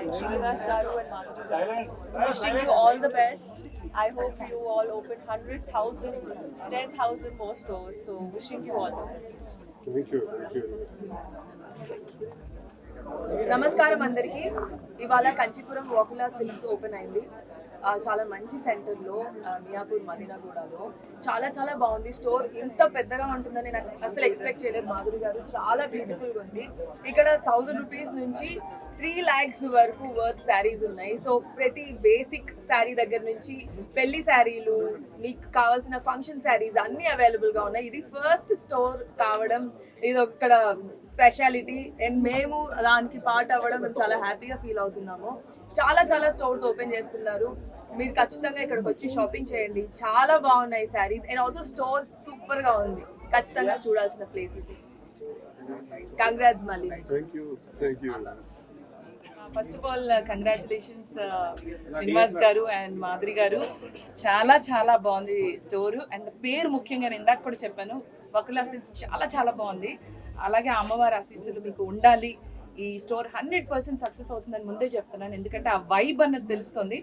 and Srinivas Garu and Madhuri Garu. Wishing you all the best. I hope you all open 100,000, 10,000 more stores. So wishing you all the best. Thank you. నమస్కారం అందరికీ. ఇవాళ Kanchipuram వాకులా silks open అయింది. చాలా మంచి సెంటర్లో, మియాపూర్ మదీనాగూడలో. చాలా బాగుంది. Store ఇంత పెద్దగా ఉంటుందని నాకు అసలు ఎక్స్పెక్ట్ చేయలేదు. మాధురి గారు చాలా బ్యూటిఫుల్గా ఉంది. ఇక్కడ 1000 రూపీస్ నుంచి 3 lakhs వరకు వర్త్ శారీస్ ఉన్నాయి. సో ప్రతి బేసిక్ శారీ దగ్గర నుంచి పెళ్లి శారీలు, మీకు కావాల్సిన ఫంక్షన్ శారీస్ అన్నీ అవైలబుల్గా ఉన్నాయి. ఇది ఫస్ట్ స్టోర్ కావడం ఇది ఒక్కడ స్పెషాలిటీ. అండ్ మేము దానికి పార్ట్ అవ్వడం మేము చాలా హ్యాపీగా ఫీల్ అవుతున్నాము. చాలా స్టోర్స్ ఓపెన్ చేస్తున్నారు. మీరు ఖచ్చితంగా ఇక్కడికి వచ్చి షాపింగ్ చేయండి. చాలా బాగున్నాయి saris. And also store super గా ఉంది. ఖచ్చితంగా చూడాల్సిన ప్లేస్ ఇది. కంగ్రాట్స్ మళ్ళీ. First of all congratulations Srinivas గారు అండ్ మాధురి గారు. చాలా బాగుంది స్టోరు. అండ్ పేరు ముఖ్యంగా నేను ఇందాక కూడా చెప్పాను, వకులా సిల్క్స్ చాలా బాగుంది. అలాగే అమ్మవారి ఆశీస్సులు మీకు ఉండాలి. ఈ స్టోర్ 100% సక్సెస్ అవుతుందని ముందే చెప్తున్నాను, ఎందుకంటే ఆ వైబ్ అన్నది తెలుస్తుంది.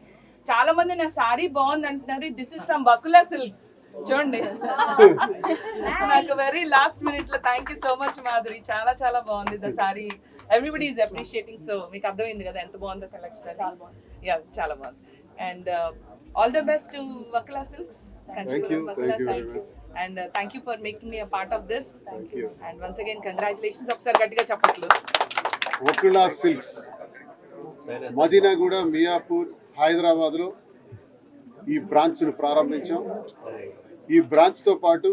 చాలా మంది నా సారీ బాగుంది అంటున్నారు. This is from Vakula Silks. చూడండి, నాకు వెరీ లాస్ట్ మినిట్ లో thank you so much Madhuri. చాలా బాగుంది the sari. Everybody is appreciating. So మీకు అర్థమైంది కదా ఎంత బాగుందో కలెక్షన్. చాలా బాగుంది. And all the best to Vakula Silks. Thank you very much. And thank you for making me a part of this. Thank you. And once again congratulations. ఒకసారి గట్టిగా చప్పట్లు. వకులా సిల్క్స్ మదీనాగూడ, మియాపూర్, హైదరాబాద్లో ఈ బ్రాంచ్ను ప్రారంభించాం. ఈ బ్రాంచ్తో పాటు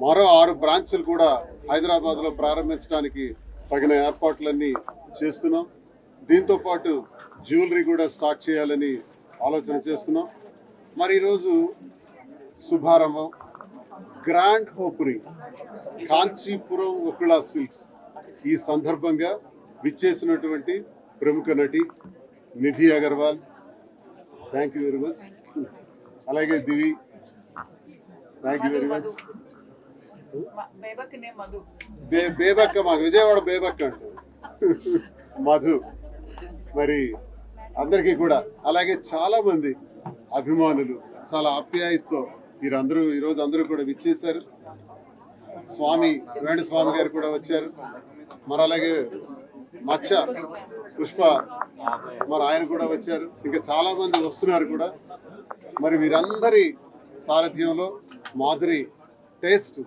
మరో 6 బ్రాంచ్లు కూడా హైదరాబాద్లో ప్రారంభించడానికి తగిన ఏర్పాట్లన్నీ చేస్తున్నాం. దీంతో పాటు జ్యువెలరీ కూడా స్టార్ట్ చేయాలని ఆలోచన చేస్తున్నాం. మరి ఈరోజు శుభారంభం, grand opening Kanchipuram Vakula Silks. ఈ సందర్భంగా విచ్చేసినటువంటి ప్రముఖ నటి Nidhi Agarwal, thank you very much. అలాగే Divi, thank you very much. Bebakka, మాకు విజయవాడ బేబక్క అంటారు, మధు. మరి అందరికీ కూడా, అలాగే చాలా మంది అభిమానులు చాలా ఆప్యాయతతో ఈరోజు అందరూ కూడా విచ్చేశారు. వేణుస్వామి గారు కూడా వచ్చారు. మరి అలాగే మచ్చ పుష్ప, మరి ఆయన కూడా వచ్చారు. ఇంకా చాలా మంది వస్తున్నారు కూడా. మరి వీరందరి సారథ్యంలో మాధురి టేస్ట్,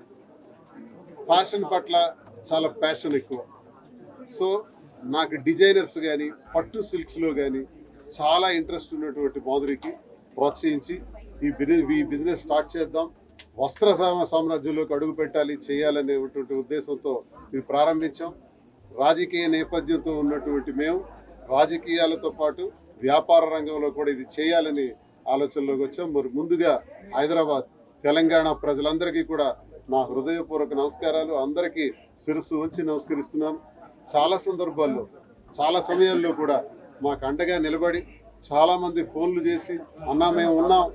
ఫ్యాషన్ పట్ల చాలా ప్యాషన్ ఎక్కువ. సో నాకు డిజైనర్స్ కానీ పట్టు సిల్క్స్లో కానీ చాలా ఇంట్రెస్ట్ ఉన్నటువంటి మాధురికి ప్రోత్సహించి ఈ బిజినెస్ స్టార్ట్ చేద్దాం, వస్త్ర సామ్రాజ్యంలోకి అడుగు పెట్టాలి, చేయాలనేటువంటి ఉద్దేశంతో ఇది ప్రారంభించాం. రాజకీయ నేపథ్యంతో ఉన్నటువంటి మేము రాజకీయాలతో పాటు వ్యాపార రంగంలో కూడా ఇది చేయాలని ఆలోచనలోకి వచ్చాం. మరి ముందుగా హైదరాబాద్, తెలంగాణ ప్రజలందరికీ కూడా నా హృదయపూర్వక నమస్కారాలు. అందరికీ శిరస్సు ఉంచి నమస్కరిస్తున్నాను. చాలా సందర్భాల్లో, చాలా సమయాల్లో కూడా మాకు అండగా నిలబడి చాలామంది ఫోన్లు చేసి, అన్నా మేము ఉన్నాం,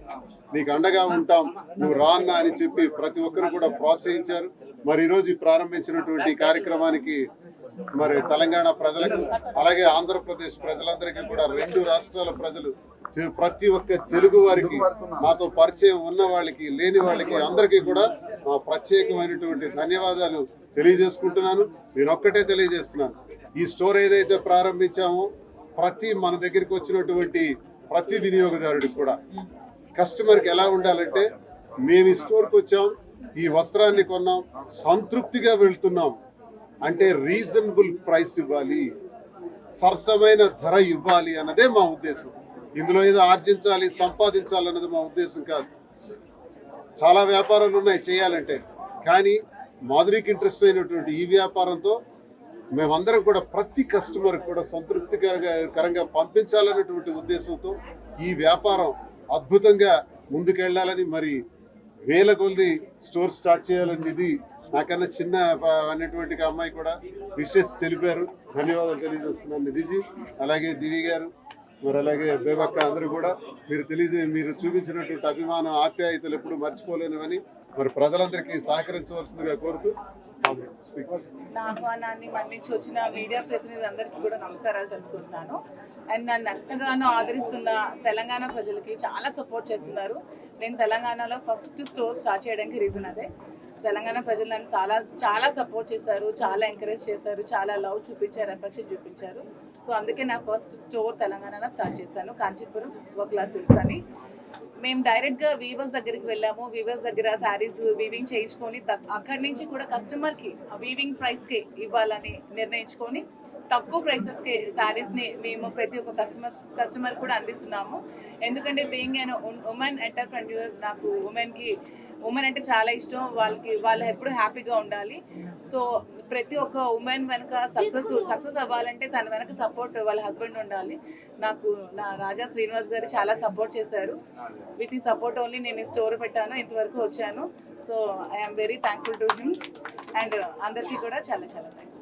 నీకు అండగా ఉంటాం, నువ్వు రా అన్నా అని చెప్పి ప్రతి ఒక్కరు కూడా ప్రోత్సహించారు. మరి ఈరోజు ప్రారంభించినటువంటి కార్యక్రమానికి మరి తెలంగాణ ప్రజలకు, అలాగే ఆంధ్రప్రదేశ్ ప్రజలందరికీ కూడా, 2 రాష్ట్రాల ప్రజలు, ప్రతి ఒక్క తెలుగు వారికి, నాతో పరిచయం ఉన్న వాళ్ళకి, లేని వాళ్ళకి అందరికీ కూడా నా ప్రత్యేకమైనటువంటి ధన్యవాదాలు తెలియజేసుకుంటున్నాను. నేను ఒక్కటే తెలియజేస్తున్నాను, ఈ స్టోర్ ఏదైతే ప్రారంభించామో మన దగ్గరికి వచ్చినటువంటి ప్రతి వినియోగదారుడికి కూడా, కస్టమర్కి ఎలా ఉండాలంటే, మేము ఈ స్టోర్కి వచ్చాం, ఈ వస్త్రాన్ని కొన్నాం, సంతృప్తిగా వెళ్తున్నాం అంటే రీజనబుల్ ప్రైస్ ఇవ్వాలి, సరసమైన ధర ఇవ్వాలి అన్నదే మా ఉద్దేశం. ఇందులో ఏదో ఆర్జించాలి, సంపాదించాలన్నది మా ఉద్దేశం కాదు. చాలా వ్యాపారాలు ఉన్నాయి చేయాలంటే, కానీ మాధురికి ఇంట్రెస్ట్ అయినటువంటి ఈ వ్యాపారంతో మేమందరం కూడా ప్రతి కస్టమర్ కూడా సంతృప్తికరంగా పంపించాలనేటువంటి ఉద్దేశంతో ఈ వ్యాపారం అద్భుతంగా ముందుకెళ్ళాలని, మరి వేల కొద్ది స్టోర్ స్టార్ట్ చేయాలని ఇది నాకన్నా చిన్న అనేటువంటి అమ్మాయి కూడా విషెస్ తెలిపారు. ధన్యవాదాలు తెలియజేస్తున్నాను నిధిజీ, అలాగే దివి గారు, మరి అలాగే బేబక్క, అందరూ కూడా మీరు చూపించినటువంటి అభిమానం, ఆప్యాయతలు ఎప్పుడు మర్చిపోలేనివని మరి ప్రజలందరికీ సహకరించవలసిందిగా కోరుతూ నా ఆహ్వానాన్ని మన్నించి వచ్చిన మీడియా ప్రతినిధులందరికీ కూడా నమస్కారాలు తెలుపుకుంటున్నాను. అండ్ నన్ను ఎంతగానో ఆదరిస్తున్న తెలంగాణ ప్రజలకి చాలా సపోర్ట్ చేస్తున్నారు. నేను తెలంగాణలో ఫస్ట్ స్టోర్ స్టార్ట్ చేయడానికి రీజన్ అదే. తెలంగాణ ప్రజలు నన్ను చాలా చాలా సపోర్ట్ చేశారు, చాలా ఎంకరేజ్ చేశారు, చాలా లవ్ చూపించారు, ఎఫెక్షన్ చూపించారు. సో అందుకే నా ఫస్ట్ స్టోర్ తెలంగాణలో స్టార్ట్ చేశాను, కాంచీపురం వకులా సిల్క్స్ అని. మేము డైరెక్ట్గా వీవర్స్ దగ్గరికి వెళ్ళాము. వీవర్స్ దగ్గర శారీస్ వీవింగ్ చేయించుకొని అక్కడి నుంచి కూడా కస్టమర్కి వీవింగ్ ప్రైస్కే ఇవ్వాలని నిర్ణయించుకొని తక్కువ ప్రైసెస్కి శారీస్ని మేము ప్రతి ఒక్క కస్టమర్ కూడా అందిస్తున్నాము. ఎందుకంటే బీయింగ్ అండ్ ఉమెన్ ఎంటర్ప్రెన్యూర్, నాకు ఉమెన్ అంటే చాలా ఇష్టం. వాళ్ళు ఎప్పుడు హ్యాపీగా ఉండాలి. సో ప్రతి ఒక్క ఉమెన్ వెనక సక్సెస్ అవ్వాలంటే తన వెనక సపోర్ట్ వాళ్ళ హస్బెండ్ ఉండాలి. నాకు నా రాజా శ్రీనివాస్ గారు చాలా సపోర్ట్ చేశారు. విత్ ఈ సపోర్ట్ ఓన్లీ నేను స్టోర్ పెట్టాను, ఇంతవరకు వచ్చాను. So I'm very thankful to him and అందరికీ కూడా చాలా చాలా థ్యాంక్స్.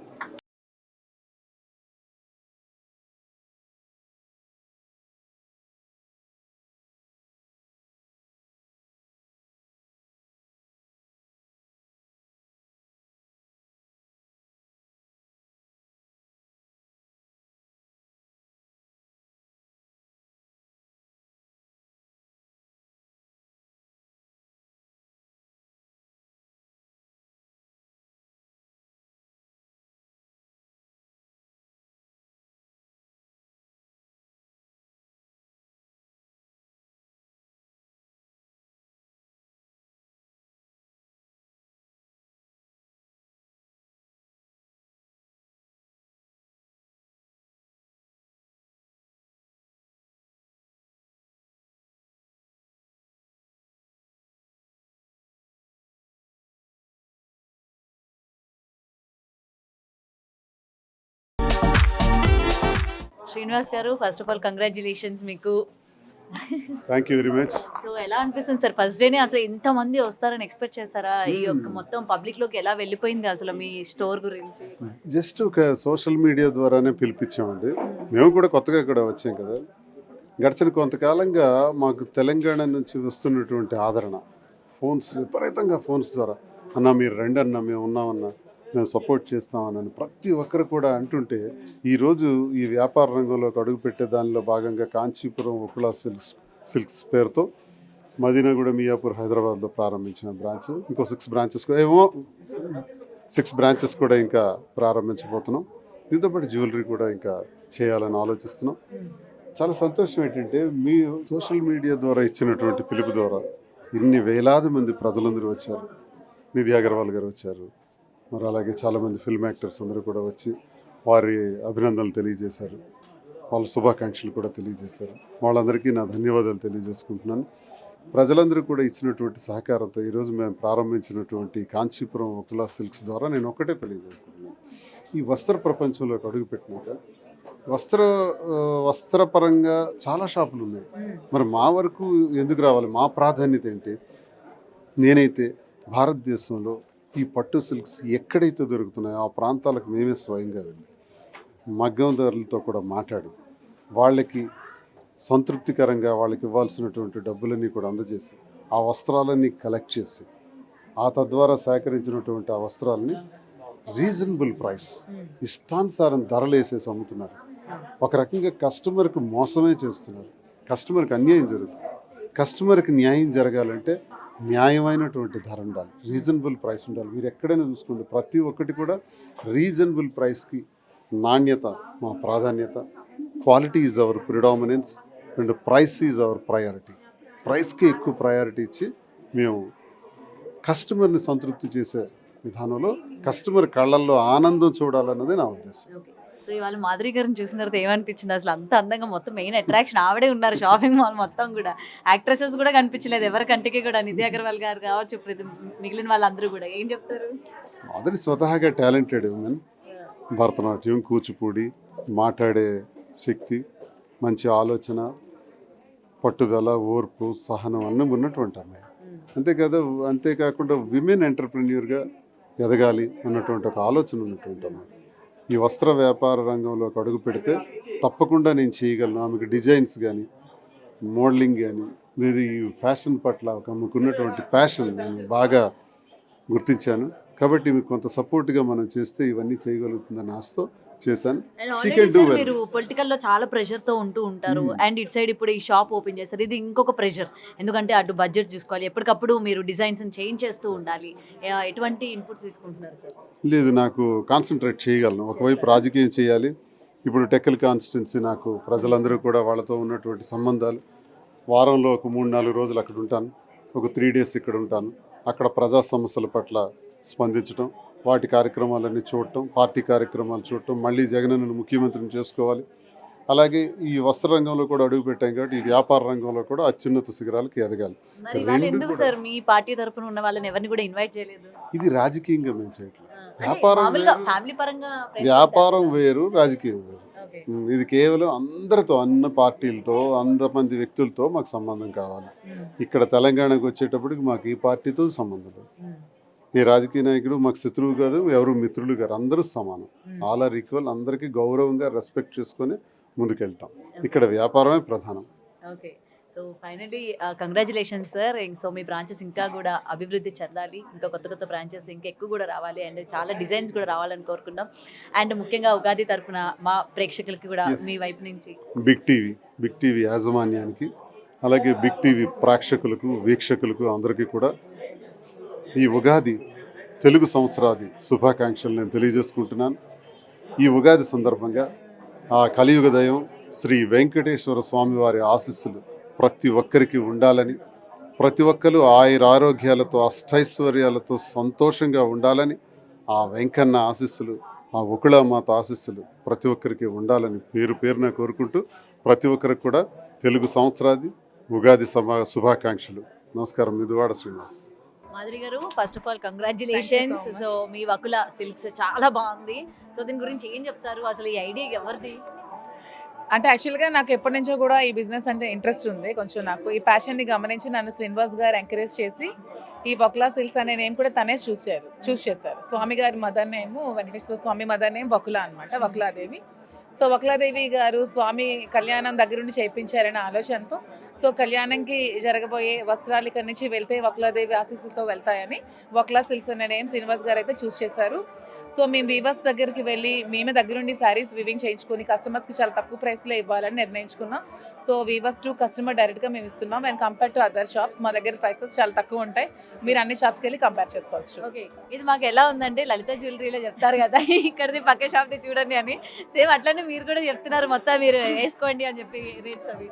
శ్రీనివాస్ గారు, ఫస్ట్ ఆఫ్ ఆల్ కంగ్రాచులేషన్స్ మీకు. Thank you very much. So ఎలా అనిపిస్తుంది సార్, ఫస్ట్ డేనే అసలు ఇంతమంది వస్తారని ఎక్స్పెక్ట్ చేశారా? ఈ యొక్క మొత్తం పబ్లిక్లోకి ఎలా వెళ్ళిపోయింది అసలు మీ స్టోర్ గురించి? జస్ట్ ఒక సోషల్ మీడియా ద్వారానే పిలిపించామండి. మేము కూడా కొత్తగా ఇక్కడ వచ్చాం కదా. గడిచిన కొంతకాలంగా మాకు తెలంగాణ నుంచి వస్తున్నటువంటి ఆదరణ, ఫోన్స్ విపరీతంగా ఫోన్స్ ద్వారా, అన్న మీరు రండి అన్న, మేము ఉన్నామన్నా, మేము సపోర్ట్ చేస్తామని ప్రతి ఒక్కరు కూడా అంటుంటే, ఈరోజు ఈ వ్యాపార రంగంలోకి అడుగుపెట్టే దానిలో భాగంగా కాంచీపురం వకులా సిల్క్స్ పేరుతో మదీనాగూడ, మియాపూర్, హైదరాబాద్లో ప్రారంభించిన బ్రాంచ్. ఇంకో 6 బ్రాంచెస్ కూడా ఇంకా ప్రారంభించబోతున్నాం. దీంతోపాటు జ్యువెలరీ కూడా ఇంకా చేయాలని ఆలోచిస్తున్నాం. చాలా సంతోషం ఏంటంటే, మీ సోషల్ మీడియా ద్వారా ఇచ్చినటువంటి పిలుపు ద్వారా ఇన్ని వేలాది మంది ప్రజలందరూ వచ్చారు. నిధి అగర్వాల్ గారు వచ్చారు, మరి అలాగే చాలామంది ఫిల్మ్ యాక్టర్స్ అందరూ కూడా వచ్చి వారి అభినందనలు తెలియజేశారు, వాళ్ళ శుభాకాంక్షలు కూడా తెలియజేశారు. వాళ్ళందరికీ నా ధన్యవాదాలు తెలియజేసుకుంటున్నాను. ప్రజలందరూ కూడా ఇచ్చినటువంటి సహకారంతో ఈరోజు మేము ప్రారంభించినటువంటి కాంచీపురం వకులా సిల్క్స్ ద్వారా నేను ఒక్కటే తెలియజేసుకుంటున్నాను. ఈ వస్త్ర ప్రపంచంలోకి అడుగుపెట్టినాక వస్త్రపరంగా చాలా షాపులు ఉన్నాయి. మరి మా వరకు ఎందుకు రావాలి? మా ప్రాధాన్యత ఏంటి? నేనైతే భారతదేశంలో ఈ పట్టు సిల్క్స్ ఎక్కడైతే దొరుకుతున్నాయో ఆ ప్రాంతాలకు మేమే స్వయంగా వెళ్ళి మగ్గందారులతో కూడా మాట్లాడి వాళ్ళకి సంతృప్తికరంగా వాళ్ళకి ఇవ్వాల్సినటువంటి డబ్బులన్నీ కూడా అందజేసి ఆ వస్త్రాలన్నీ కలెక్ట్ చేసి ఆ తద్వారా సేకరించినటువంటి ఆ వస్త్రాలని రీజనబుల్ ప్రైస్, ఇష్టానుసారం ధరలు వేసేసి అమ్ముతున్నారు. ఒక రకంగా కస్టమర్కి మోసమే చేస్తున్నారు. కస్టమర్కి అన్యాయం జరుగుతుంది. కస్టమర్కి న్యాయం జరగాలంటే న్యాయమైనటువంటి ధర ఉండాలి, రీజనబుల్ ప్రైస్ ఉండాలి. మీరు ఎక్కడైనా చూసుకోండి, ప్రతి ఒక్కటి కూడా రీజనబుల్ ప్రైస్కి నాణ్యత మా ప్రాధాన్యత. Quality is our predominance and price is our priority. ప్రైస్కి ఎక్కువ ప్రయారిటీ ఇచ్చి మేము కస్టమర్ని సంతృప్తి చేసే విధానంలో కస్టమర్ కళ్ళల్లో ఆనందం చూడాలన్నదే నా ఉద్దేశం. సో ఇవాళ మాధురి గారిని చూసిన తర్వాత ఏమనిపించింది? అసలు అంత అందంగా మొత్తం మెయిన్ అట్రాక్షన్ ఆవిడే ఉన్నారు షాపింగ్ మాల్ మొత్తం కూడా. యాక్ట్రెసెస్ కూడా కనిపించలేదు ఎవరి కంటికి కూడా. నిధి అగర్వాల్ గారు కావచ్చు, మిగిలిన వాళ్ళందరూ కూడా. ఏం చెప్తారు? మాధురి స్వతహాగా టాలెంటెడ్ ఉమెన్. భరతనాట్యం, కూచిపూడి, మాట్లాడే శక్తి, మంచి ఆలోచన, పట్టుదల, ఓర్పు, సహనం అన్నీ ఉన్నటువంటి అమ్మాయి. అంతేకాకుండా విమెన్ ఎంటర్ప్రెన్యూర్గా ఎదగాలి అన్నటువంటి ఒక ఆలోచన ఉన్నటువంటి అమ్మాయి. ఈ వస్త్ర వ్యాపార రంగంలోకి అడుగు పెడితే తప్పకుండా నేను చేయగలను. ఆమెకు డిజైన్స్ కానీ, మోడలింగ్ కానీ, లేదా ఈ ఫ్యాషన్ పట్ల ఆమెకున్నటువంటి ప్యాషన్ నేను బాగా గుర్తించాను. కాబట్టి మీకు కొంత సపోర్ట్గా మనం చేస్తే ఇవన్నీ చేయగలుగుతుందని ఆశతో చేశాను. And she already can do sir well. మీరు పొలిటికల్ లో చాలా ప్రెషర్ తో ఉంటూ ఉంటారు అండ్ ఇట్ సైడ్ ఇప్పుడు ఈ షాప్ ఓపెన్ చేస్తారు, ఇది ఇంకొక ప్రెషర్. ఎందుకంటే అటు బడ్జెట్ చూసుకోవాలి, ఎప్పటికప్పుడు మీరు డిజైన్స్ చేంజ్ చేస్తూ ఉండాలి. ఎటువంటి ఇన్పుట్స్ తీసుకుంటున్నారు సార్? లేదు, నాకు కాన్సన్ట్రేట్ చేయగలను. ఒకవైపు రాజకీయం చేయాలి, ఇప్పుడు టెక్కల్ కాన్స్టిట్యున్సీ నాకు ప్రజలందరూ కూడా వాళ్ళతో ఉన్నటువంటి సంబంధాలు, వారంలో ఒక 3-4 రోజులు అక్కడ ఉంటాను, ఒక 3 days ఇక్కడ ఉంటాను. అక్కడ ప్రజా సమస్యల పట్ల స్పందించడం, వాటి కార్యక్రమాలన్నీ చూడటం, పార్టీ కార్యక్రమాలు చూడటం, మళ్ళీ జగనన్నను ముఖ్యమంత్రిని చేసుకోవాలి. అలాగే ఈ వస్త్ర రంగంలో కూడా అడుగు పెట్టాం కాబట్టి ఈ వ్యాపార రంగంలో కూడా అత్యున్నత శిఖరాలకి ఎదగాలి. మరి వాళ్ళు ఎందుకు సార్ మీ పార్టీ తరపున ఉన్న వాళ్ళని ఎవరిని కూడా ఇన్వైట్ చేయలేదు? ఇది రాజకీయంగా మేము చేయట్లేదు. అంటే వ్యాపారం మామూలుగా వేరు, ఫ్యామిలీ పరంగా వ్యాపారం వేరు, రాజకీయం వేరు. ఓకే. ఇది కేవలం అందరితో, అన్ని పార్టీలతో, మంది వ్యక్తులతో మాకు సంబంధం కావాలి. ఇక్కడ తెలంగాణకు వచ్చేటప్పటికి మాకు ఈ పార్టీతో సంబంధం లేదు. ఏ రాజకీయ నాయకుడు మాకు శత్రువు గారు, ఎవరు మిత్రులు గారు, అందరూ సమానం. All are equal. అందరికీ గౌరవంగా రెస్పెక్ట్ చేసుకొని ముందుకెళ్తాం. ఇక్కడ వ్యాపారమే ప్రధానం. Okay. So finally congratulations sir. So మీ బ్రాంచెస్ ఇంకా కూడా అభివృద్ధి చెందాలి, ఇంకా కొత్త కొత్త బ్రాంచెస్ ఇంకా ఎక్కువ కూడా రావాలి అండ్ చాలా డిజైన్స్ కూడా రావాలని కోరుకుందాం. అండ్ ముఖ్యంగా ఉగాది తరపున మా ప్రేక్షకులకి కూడా మీ వైపు నుంచి బిగ్ టీవీ యాజమాన్యానికి, అలాగే బిగ్ టీవీ ప్రేక్షకులకు, వీక్షకులకు అందరికీ కూడా ఈ ఉగాది తెలుగు సంవత్సరాది శుభాకాంక్షలు నేను తెలియజేసుకుంటున్నాను. ఈ ఉగాది సందర్భంగా ఆ కలియుగ దైవం శ్రీ వెంకటేశ్వర స్వామి వారి ఆశీస్సులు ప్రతి ఒక్కరికి ఉండాలని, ప్రతి ఒక్కరు ఆయురారోగ్యాలతో, అష్టైశ్వర్యాలతో సంతోషంగా ఉండాలని, ఆ వెంకన్న ఆశీస్సులు, ఆ ఉకుళమాత ఆశీస్సులు ప్రతి ఒక్కరికి ఉండాలని పేరు పేరున కోరుకుంటూ, ప్రతి ఒక్కరికి కూడా తెలుగు సంవత్సరాది ఉగాది శుభాకాంక్షలు. నమస్కారం. మిదువాడ శ్రీనివాస్. మాధురి గారు, first of all congratulations. So me Vakula silks చాలా బాగుంది. సో దీని గురించి ఏం చెప్తారు? అసలు ఈ ఐడియా ఎవరిది? అంటే యాక్చువల్గా నాకు ఎప్పటి నుంచో కూడా ఈ బిజినెస్ అంటే ఇంట్రెస్ట్ ఉంది. కొంచెం నాకు ఈ ప్యాషన్ని గమనించి నన్ను శ్రీనివాస్ గారు ఎంకరేజ్ చేసి ఈ వకులా సిల్క్స్ అనే నేమ్ కూడా తనే చూస్ చేశారు. స్వామి గారి మదర్ నేమ్ వెంకటేశ్వర స్వామి మదర్ నేమ్ వకులా అనమాట, వకులాదేవి. సో వకులాదేవి గారు స్వామి కళ్యాణం దగ్గరుండి చేయించారనే ఆలోచనతో, సో కళ్యాణంకి జరగబోయే వస్త్రాలు ఇక్కడి నుంచి వెళ్తే వకులాదేవి ఆశీస్సులతో వెళ్తాయని వకులా సిల్క్స్ అనే నేమ్ శ్రీనివాస్ గారు అయితే చూస్ చేశారు. సో మేము వీవర్స్ దగ్గరికి వెళ్ళి మేమే దగ్గరుండి శారీస్ వివింగ్ చేయించుకొని కస్టమర్స్కి చాలా తక్కువ ప్రైస్లో ఇవ్వాలని నిర్ణయించుకున్నాం. సో వీవర్స్ టు కస్టమర్ డైరెక్ట్గా మేము ఇస్తున్నాం. And compare to other shops మా దగ్గర ప్రైసెస్ చాలా తక్కువ ఉంటాయి. మీరు అన్ని షాప్స్కి వెళ్ళి కంపేర్ చేసుకోవచ్చు. ఓకే. ఇది మాకు ఎలా ఉందంటే లలిత జ్యువెలరీలో చెప్తారు కదా, ఇక్కడిది పక్క షాప్ది చూడండి అని, సేమ్ అట్లనే మీరు కూడా చెప్తున్నారు మొత్తం మీరు వేసుకోండి అని చెప్పి రేట్స్ అవి.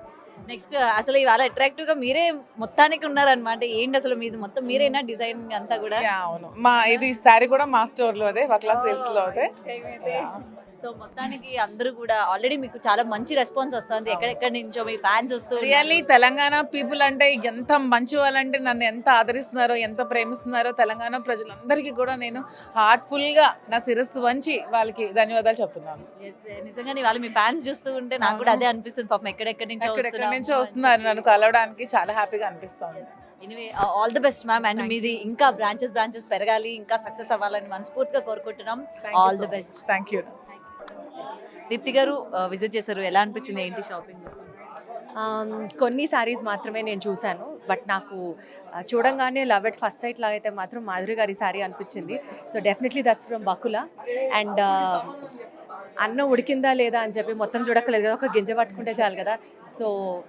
నెక్స్ట్ అసలు ఇవాళ అట్రాక్టివ్ గా మీరే మొత్తానికి ఉన్నారనమాట. ఏంటి అసలు మీది మొత్తం మీరేనా డిజైన్ అంతా కూడా? అవును, మా ఇది శారీ కూడా మా స్టోర్ లో అదే, వకులా సేల్స్ లో అదే. సో మొత్తానికి అందరూ కూడా ఆల్రెడీ మీకు చాలా మంచి రెస్పాన్స్ వస్తుంది, ఎక్కడెక్కడి నుంచో మీ ఫ్యాన్స్ వస్తూ. రియల్లీ తెలంగాణ పీపుల్ అంటే ఎంత మంచి వాళ్ళంటే నన్ను ఎంత ఆదరిస్తున్నారో, ఎంత ప్రేమిస్తున్నారో తెలంగాణ ప్రజలందరికీ కూడా నేను హార్ట్ఫుల్ గా నా శిరస్సు వంచి వాళ్ళకి ధన్యవాదాలు చెప్తున్నాను. నిజంగానే వాళ్ళు మీ ఫ్యాన్స్ చూస్తూ ఉంటే నాకు కూడా అదే అనిపిస్తుంది. పాపం ఎక్కడెక్కడి నుంచో వస్తున్నారు నన్ను కలవడానికి, చాలా హ్యాపీగా అనిపిస్తుంది. Anyway all the best ma'am. And మీది ఇంకా బ్రాంచెస్ పెరగాలి, ఇంకా సక్సెస్ అవ్వాలని మనస్ఫూర్తిగా కోరుకుంటున్నాం. All the best. Thank you. Deepthi గారు విజిట్ చేశారు, ఎలా అనిపించింది ఏంటి షాపింగ్? కొన్ని శారీస్ మాత్రమే నేను చూశాను, బట్ నాకు చూడంగానే లవ్ ఎట్ ఫస్ట్ సైట్ లాగా అయితే మాత్రం మాధురి గారి శారీ అనిపించింది. So definitely that's from Vakula. And అన్నం ఉడికిందా లేదా అని చెప్పి మొత్తం చూడక్కలేదు కదా, ఒక గింజ పట్టుకుంటే చాలు కదా. సో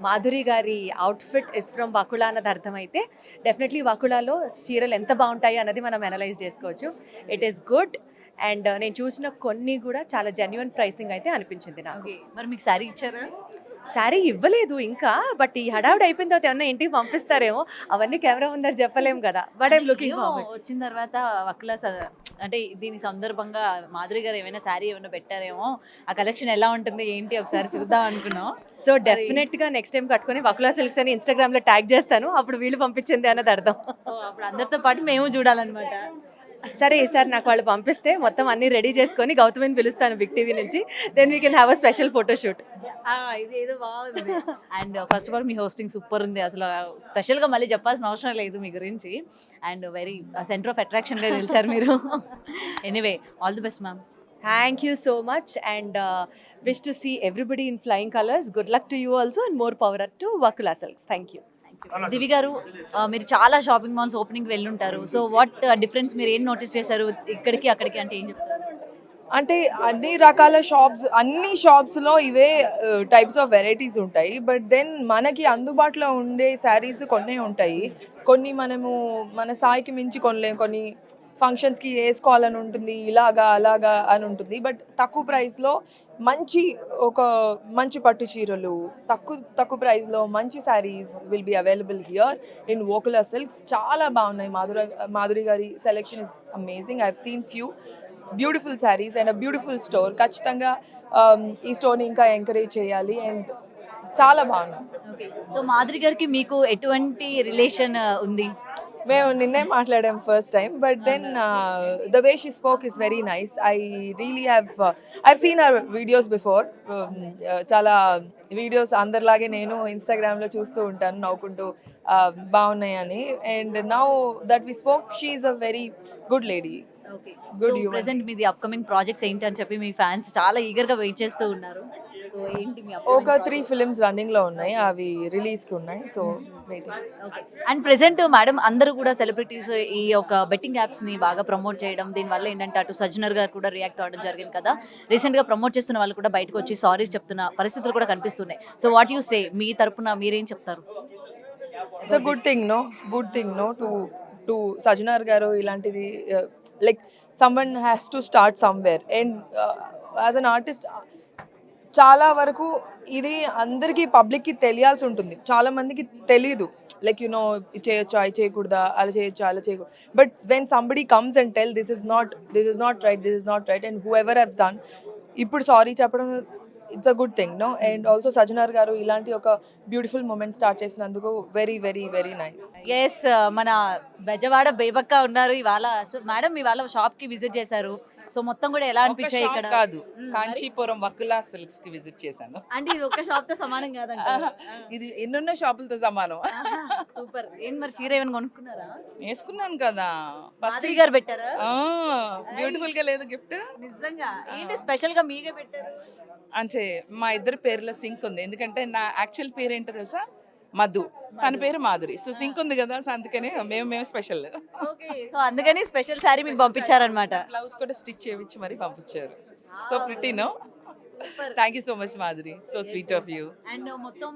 మాధురి గారి అవుట్ఫిట్ ఇస్ ఫ్రమ్ వకులా అన్నది అర్థమైతే డెఫినెట్లీ వకులాలో చీరలు ఎంత బాగుంటాయి అన్నది మనం అనలైజ్ చేసుకోవచ్చు. It is good. అండ్ నేను చూసిన కొన్ని కూడా చాలా జెన్యున్ ప్రైసింగ్ అయితే అనిపించింది నాకు. మరి మీకు శారీ ఇచ్చారా? శారీ ఇవ్వలేదు ఇంకా, బట్ ఈ హడావుడి అయిపోయిన తర్వాత ఏమన్నా ఇంటికి పంపిస్తారేమో, అవన్నీ కెమెరా ముందర చెప్పలేము కదా. బట్ ఐమ్ లుకింగ్ వచ్చిన తర్వాత వకులా అంటే దీని సందర్భంగా మాధురి గారు ఏమైనా శారీ ఏమైనా పెట్టారేమో, ఆ కలెక్షన్ ఎలా ఉంటుంది ఏంటి ఒకసారి చూద్దాం అనుకున్నాం. సో డెఫినెట్ గా నెక్స్ట్ టైం కట్టుకొని వకులా సిల్క్స్ అని ఇన్స్టాగ్రామ్ లో ట్యాగ్ చేస్తాను, అప్పుడు వీళ్ళు పంపించింది అన్నది అర్థం. అప్పుడు అందరితో పాటు మేము చూడాలన్నమాట. సరే, ఈసారి నాకు వాళ్ళు పంపిస్తే మొత్తం అన్ని రెడీ చేసుకొని గౌతమిని పిలుస్తాను బిగ్ టీవీ నుంచి. Then we can have a special photoshoot. ఇది ఏదో బాగుంది. అండ్ ఫస్ట్ ఆఫ్ ఆల్ మీ హోస్టింగ్ సూపర్ ఉంది. అసలు స్పెషల్గా మళ్ళీ చెప్పాల్సిన అవసరం లేదు మీ గురించి. అండ్ వెరీ సెంటర్ ఆఫ్ అట్రాక్షన్గా నిలిచారు మీరు. Anyway all the best ma'am. Thank you so much, and wish to see everybody in flying colors. Good luck to you also, and more power to Wakula Silks. Thank you. దివి గారు, మీరు చాలా shopping malls opening వెళ్ళి ఉంటారు. So what difference మీరు ఏం notice చేశారు ఇక్కడికి అక్కడికి అంటే ఏం చెప్తారు? అంటే అన్ని రకాల షాప్స్, అన్ని షాప్స్లో ఇవే టైప్స్ ఆఫ్ వెరైటీస్ ఉంటాయి. బట్ దెన్ మనకి అందుబాటులో ఉండే శారీస్ కొన్నే ఉంటాయి. కొన్ని మనము మన స్థాయికి మించి కొనలేం. కొన్ని ఫంక్షన్స్కి వేసుకోవాలని ఉంటుంది, ఇలాగా అలాగా అని ఉంటుంది. బట్ తక్కువ ప్రైస్లో మంచి ఒక మంచి పట్టు చీరలు తక్కువ ప్రైస్లో మంచి saris will be available here in Vakula Silks. చాలా బాగున్నాయి. మాధురి గారి selection is amazing. I have seen few beautiful saris and a beautiful store. ఖచ్చితంగా ఈ స్టోర్ని ఇంకా ఎంకరేజ్ చేయాలి అండ్ చాలా బాగున్నాయి. ఓకే. సో మాధురి గారికి మీకు ఎటువంటి రిలేషన్ ఉంది? మేము నిన్నే మాట్లాడాం first time, but then the way she spoke is very nice. I really have seen our videos before. చాలా వీడియోస్ అందరిలాగే నేను ఇన్స్టాగ్రామ్లో చూస్తూ ఉంటాను నవ్వుకుంటూ బాగున్నాయని. And now that we spoke, she is a very good lady. Okay. Good so human. Present మీది upcoming projects ఏంటి అని చెప్పి మీ ఫ్యాన్స్ చాలా ఈగర్గా వెయిట్ చేస్తూ ఉన్నారు. సో ఏంటి మీ ఒక 3 ఫిలిమ్స్ రన్నింగ్లో ఉన్నాయి, అవి రిలీజ్కి ఉన్నాయి. So waiting. Okay. And present madam అందరూ కూడా సెలబ్రిటీస్ ఈ యొక్క బెట్టింగ్ యాప్స్ని బాగా ప్రమోట్ చేయడం, దీనివల్ల ఏంటంటే అటు సజ్జనర్ గారు కూడా రియాక్ట్ అవ్వడం జరిగింది కదా. రీసెంట్గా ప్రమోట్ చేస్తున్న వాళ్ళు కూడా బయటకు వచ్చి సారీస్ చెప్తున్న పరిస్థితులు కూడా కనిపిస్తున్నాయి. సో వాట్ యూ సే, మీ తరపున మీరేం చెప్తారు? It's a good thing know to Sajjanar గారు ఇలాంటిది like someone has to start somewhere. And as an artist చాలా వరకు ఇది అందరికీ పబ్లిక్కి తెలియాల్సి ఉంటుంది. చాలా మందికి తెలీదు, లైక్ ఇది చేయొచ్చా, ఇది చేయకూడదా, అలా చేయొచ్చా, అలా చేయకూడదు. But when somebody comes and tell this is not right and whoever has done, ఇప్పుడు సారీ చెప్పడం it's a good thing and also Sajjanar గారు ఇలాంటి ఒక బ్యూటిఫుల్ మూమెంట్ స్టార్ట్ చేసినందుకు very very very nice. Yes, మన బెజవాడ బేబక్క ఉన్నారు ఇవాళ. సో మేడం ఇవాళ షాప్ కి విజిట్ చేశారు. సో మొత్తం కూడా ఎలా అనిపించాయి ఒక ఇక్కడ? shop కాదు, కాంచీపురం వకులా సిల్క్స్ కి విజిట్ చేశాను. అంటే ఇది ఒక షాప్ తో సమానం కాదంట. ఇది ఎన్నున్న షాపులతో సమానం. సూపర్. ఏం మరి చీర ఏమైనా కొనుక్కున్నారా? వేసుకున్నాను కదా ఫస్ట్. మాధురి గారు పెట్టారా? బ్యూటిఫుల్ గా లేదు గిఫ్ట్? నిజంగా ఏంటి స్పెషల్ గా మీకే పెట్టారు? అంటే మా ఇద్దరు పేర్ల సింక్ ఉంది. ఎందుకంటే నా యాక్చువల్ పేరు ఏంటో తెలుసా, మధు. తన పేరు మాధురి. సో సింక్ ఉంది కదా, సో అందుకనే మేము స్పెషల్. ఓకే. సో అందుకని స్పెషల్ శారీ మీకు పంపించారనమాట. బ్లౌజ్ కూడా స్టిచ్ చేయించి మరి పంపించారు. So pretty no. Thank you so much Madhuri, so sweet of you. And మొత్తం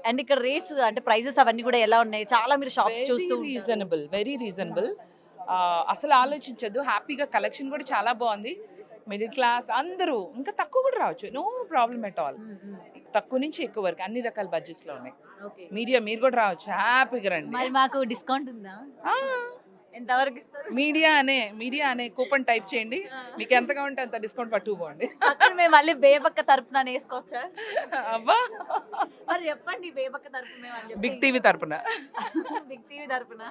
అండ్ ఇక్కడ రేట్స్ అంటే ప్రైజెస్ అవన్నీ కూడా ఎలా ఉన్నాయి? చాలా మీరు షాప్స్ చూస్తూ రీజనబుల్, వెరీ రీజనబుల్. అసలు ఆలోచించదు. హ్యాపీగా కలెక్షన్ కూడా చాలా బాగుంది. మిడిల్ క్లాస్ అందరూ ఇంకా తక్కువ కూడా రావచ్చు, నో ప్రాబ్లమ్ ఎట్ ఆల్. తక్కువ నుంచి ఎక్కువ వరకు అన్ని రకాల బడ్జెట్స్ లో ఉన్నాయి. మీడియా మీరు కూడా రావచ్చు, హ్యాపీగా రండి. మరి మాకు డిస్కౌంట్ ఉందా? ఎంతవరకు ఇస్తారు? మీడియా అనే కూపన్ టైప్ చేయండి, మీకు ఎంతగా ఉంటే అంత డిస్కౌంట్ పట్టుకుపోండి. అక్కడ మేము మళ్ళీ బేబక్క తరపున వేసుకోవచ్చా? అబ్బా, మరి చెప్పండి బేబక్క తరపున మేము అని చెప్పి. బిగ్ టీవీ తరపున. బిగ్ టీవీ తరపున.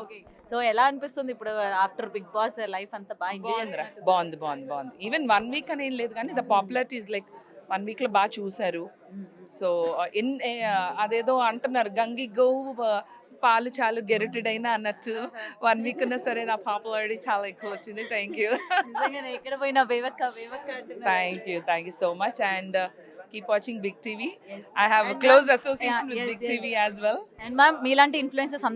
ఓకే. సో ఎలా అనిపిస్తుంది ఇప్పుడు ఆఫ్టర్ బిగ్ బాస్ లైఫ్ అంతా బాగా ఎంజాయ్ చేస్తున్నారు? బాగుంది. ఈవెన్ 1 వీక్ అని ఏం లేదు, కానీ the popularity is like 1 week లో బాగా చూసారు. సో అదేదో అంటున్నారు, గంగి గోవు పాలు చాలు గెరిటెడైనా అన్నట్టు 1 వీక్ ఉన్నా సరే నా పాపులారిటీ చాలా ఎక్కువ వచ్చింది. Thank you. నిజంగానే ఎక్కడ పోయినా బేబక్క అంటున్నారు. Thank you so much and keep watching Big TV. I have a close association with Big TV as well. And ma'am మీలాంటి ఇన్ఫ్లుయెన్సర్స్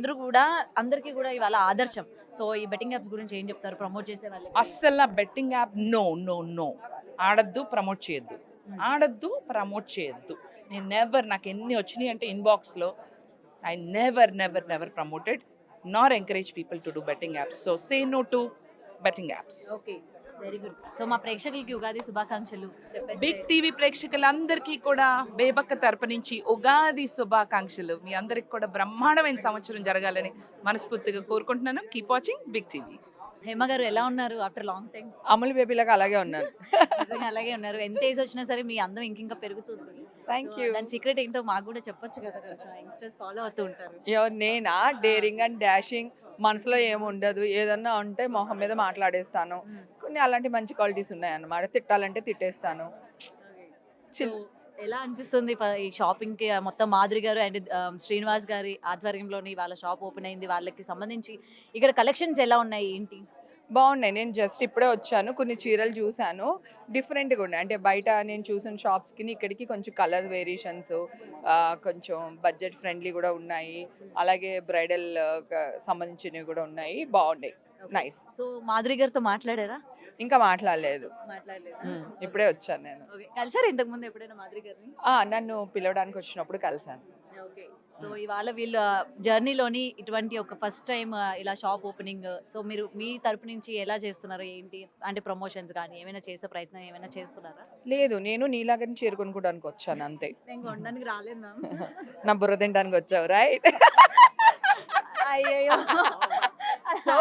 అందరికీ కూడా ఇవాళ ఆదర్శం. సో ఈ బెట్టింగ్ యాప్స్ గురించి ఏం చెప్తారు ప్రమోట్ చేసే వాళ్ళకి? అస్సలు బెట్టింగ్ యాప్ నో ఆడద్దు, ప్రమోట్ చేయొద్దు. నేను నాకు ఎన్ని వచ్చినాయి అంటే ఇన్బాక్స్లో, I never promoted nor encourage people to do betting apps. So say no to betting apps. Okay, very good. So మా ప్రేక్షకులకి ఉగాది శుభాకాంక్షలు చెప్పేసి. బిగ్ టీవీ ప్రేక్షకులందరికీ కూడా బేబక్క తరపు నుంచి ఉగాది శుభాకాంక్షలు. మీ అందరికి కూడా బ్రహ్మాండమైన సంవత్సరం జరగాలని మనస్ఫూర్తిగా కోరుకుంటున్నాను. Keep watching big TV. Hema గారు ఎలా ఉన్నారు ఆఫ్టర్ లాంగ్ టైం? అమలు బేబీలాగా అలాగే ఉన్నారు. నిజంగా అలాగే ఉన్నారు. ఎంత ఏజ్ వచ్చినా సరే మీ అందం ఇంకింకా పెరుగుతుంది. Thank you. దాని సీక్రెట్ ఏంటో మాకు కూడా చెప్పొచ్చు కదా, కొంచెం యంగ్స్టర్స్ ఫాలో అవుతూ ఉంటారు. నేనా డేరింగ్ అండ్ డాషింగ్, మనసులో ఏముండదు, ఏదన్నా ఉంటే మొహం మీద మాట్లాడేస్తాను. కొన్ని అలాంటి మంచి క్వాలిటీస్ ఉన్నాయన్నమాట. తిట్టాలంటే తిట్టేస్తాను. So, ఎలా అనిపిస్తుంది ఈ షాపింగ్ కి? మొత్తం మాధురి గారు అండ్ శ్రీనివాస్ గారి ఆధ్వర్యంలోని వాళ్ళ షాప్ ఓపెన్ అయింది. వాళ్ళకి సంబంధించి ఇక్కడ కలెక్షన్స్ ఎలా ఉన్నాయి ఏంటి? బాగున్నాయి. నేను జస్ట్ ఇప్పుడే వచ్చాను, కొన్ని చీరలు చూశాను, డిఫరెంట్గా ఉన్నాయి. అంటే బయట నేను చూసిన షాప్స్కి ఇక్కడికి కొంచెం కలర్ వేరియేషన్స్, కొంచెం బడ్జెట్ ఫ్రెండ్లీ కూడా ఉన్నాయి. అలాగే బ్రైడల్ సంబంధించినవి కూడా ఉన్నాయి, బాగున్నాయి. నైస్. సో మాధురి గారితో మాట్లాడారా? ఇంకా మాట్లాడలేదు. మాట్లాడలేదు. ఇప్పుడే వచ్చాను నేను. ఓకే. కలిసారు ఇంతకు ముందు ఎప్పుడైనా మాధురి గారిని? నన్ను పిలవడానికి వచ్చినప్పుడు కలిసాను. ఓకే. సో ఇవాళ వీళ్ళ జర్నీలోని ఇటువంటి ఒక ఫస్ట్ టైం ఇలా షాప్ ఓపెనింగ్, సో మీరు మీ తరపు నుంచి ఎలా చేస్తున్నారు ఏంటి, అంటే ప్రమోషన్స్ కానీ ఏమైనా చేసే ప్రయత్నం ఏమైనా చేస్తున్నారా? లేదు, నేను నీలాగని చేరుకొనుకోవడానికి వచ్చాను అంతే. నేను కొనడానికి రాలేదు మ్యామ్. నా బుర్ర తినడానికి వచ్చావు రైట్. అయ్యయ్యో. సో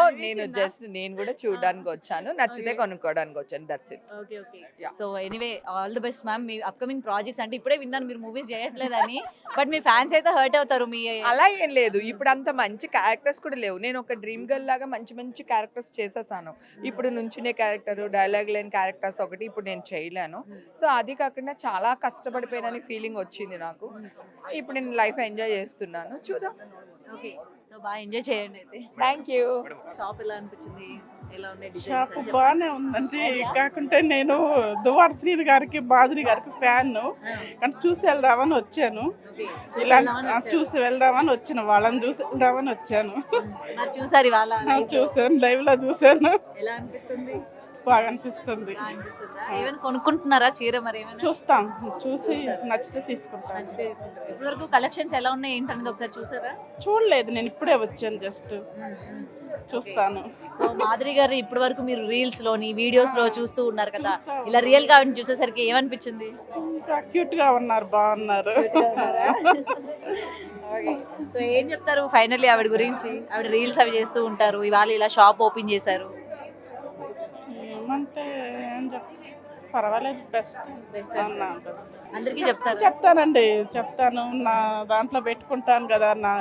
నేను కూడా చూడడానికి వచ్చాను, నచ్చితే కొనుక్కోవడానికి వచ్చాను, that's it. Okay okay. Yeah. So anyway all the best ma'am. Me upcoming projects, అంటే ఇప్పుడే విన్నాను మీరు మూవీస్ చేయట్లేదని, బట్ మీ ఫ్యాన్స్ అయితే హర్ట్ అవుతారు. మీ అలా ఏం లేదు, ఇప్పుడు అంత మంచి క్యారెక్టర్స్ కూడా లేవు. నేను ఒక డ్రీమ్ గర్ల్ లాగా మంచి మంచి క్యారెక్టర్స్ చేసేసాను. ఇప్పుడు నుంచునే క్యారెక్టర్, డైలాగ్ లేని క్యారెక్టర్స్ ఒకటి ఇప్పుడు నేను చేయలేను. సో అది కాకుండా చాలా కష్టపడిపోయినని ఫీలింగ్ వచ్చింది నాకు. ఇప్పుడు నేను లైఫ్ ఎంజాయ్ చేస్తున్నాను, చూద్దాం. ఓకే. సో బాగా ఎంజాయ్ చేయండి అయితే. Thank you. షాప్ ఎలా అనిపించింది, ఎలా ఉన్నాయి షాప్ డిజైన్స్? బాగానే ఉందండి. కాకుంటే నేను దువార్ శ్రీని గారికి మాధురి గారికి ఫ్యాన్, కానీ చూసి వెళ్దామని వచ్చాను. ఇలా చూసి వెళ్దామని వచ్చిన వాళ్ళని చూసి వెళ్దామని వచ్చాను. మరి చూసారు ఇవాళ? చూసాను, లైవ్ లో చూసాను. ఎలా అనిపిస్తుంది? బాగా అనిపిస్తుంది. బాగా అనిపిస్తుందా? ఏమైనా కొనుక్కుంటున్నారా చీర? మరి ఏమైనా చూస్తాం, చూసి నచ్చితే తీసుకుంటాం. నచ్చితే తీసుకుంటారా? ఇప్పటివరకు కలెక్షన్స్ ఎలా ఉన్నాయి ఏంటనేది ఒకసారి చూసారా? చూడలేదు, నేను ఇప్పుడే వచ్చాను, జస్ట్ చూస్తాను. సో మాధురి గారు ఇప్పటి వరకు మీరు రీల్స్ లోని వీడియోస్ లో చూస్తూ ఉన్నారు కదా, ఇలా రియల్ గా ఆవిడని చూసేసరికి ఏమనిపించింది? క్యూట్ గా ఉన్నారు, బాగున్నారు. సో ఏం చెప్తారు ఫైనల్లీ ఆవిడ గురించి? ఆవిడ రీల్స్ అవి చేస్తూ ఉంటారు, ఇవాళ ఇలా షాప్ ఓపెన్ చేశారు. ఏమంటే ఏం పర్వాలేదు, బెస్ట్ అందరికీ చెప్తారు. చెప్తానండి, చెప్తాను. నా దాంట్లో పెట్టుకుంటాను కదా, నా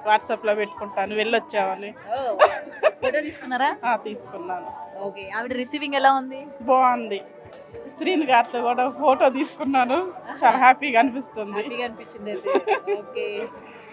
వాట్సాప్ లో పెట్టుకుంటాను, వెళ్ళొచ్చామని. ఫోటో తీసుకున్నారా? తీసుకున్నాను. ఓకే. ఆవిడ రిసీవింగ్ ఎలా ఉంది? బాగుంది. శ్రీని గారితో కూడా ఫోటో తీసుకున్నాను, చాలా హ్యాపీగా అనిపిస్తుంది. హ్యాపీగా అనిపించింది అయితే. ఓకే.